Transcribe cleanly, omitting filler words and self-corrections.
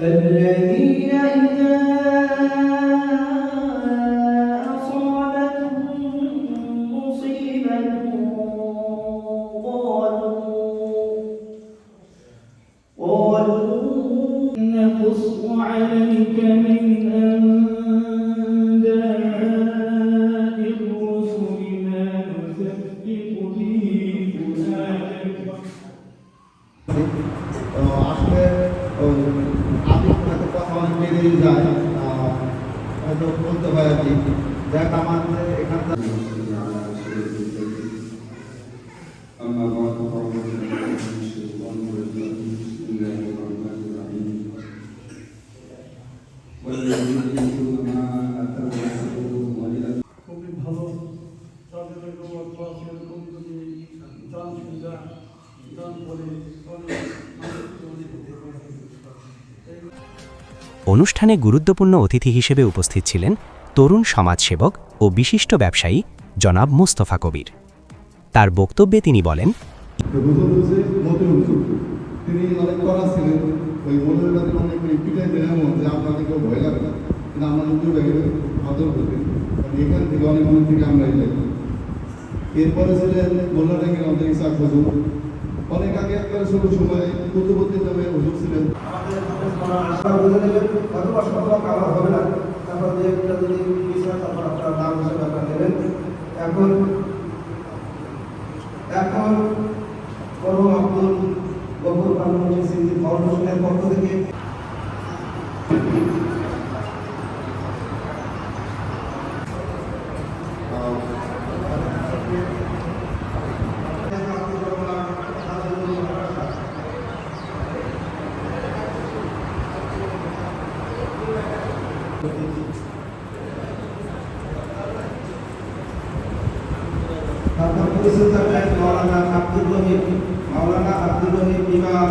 الذين إذا أصابتهم مصيبة قالوا نقص عليك من أنباء الرسل ما نثبت به فؤادك আসলে আদির সাথে কথা অনেক বেড়েই যায়, হয়তো বলতে হয় আর কি। দেখ আমাদের এখানকার أما بعد فأعوذ بالله من الشيطان الرجيم بسم الله الرحمن الرحيم والذين يؤتون ما آتوا ورسولهم ولله খুবই ভালো তাদের এরকম অভ্যাস এরকম যদি দান সুবিধা দান করে তাহলে মানুষকে অনেক উপকার হবে। অনুষ্ঠানে গুরুত্বপূর্ণ অতিথি হিসেবে উপস্থিত ছিলেন তরুণ সমাজসেবক ও বিশিষ্ট ব্যবসায়ী জনাব মুস্তফা কবির। তার বক্তব্যে তিনি বলেন, তিনি অনেক করা ছিলেন, ওই মনের কাছে অনেক পিটাই দেওয়ার মধ্যে আপনাদের কেউ ভয় লাগে না, কিন্তু আমরা নিজেও ব্যাগে আদর করতেন। এখান থেকে অনেক মনে থেকে আমরা যাই। এরপরে ছিলেন মোল্লাডাঙ্গের আমাদের ইসা হুজুর, অনেক আগে একবারে ছোট সময় কুতুবুদ্দিন নামে হুজুর ছিলেন। এখন পরম আব্দুল গফুর ফাউন্ডেশন স্মৃতি ফাউন্ডেশনের পক্ষ থেকে মাওলানা আব্দুল রহিম ইমাম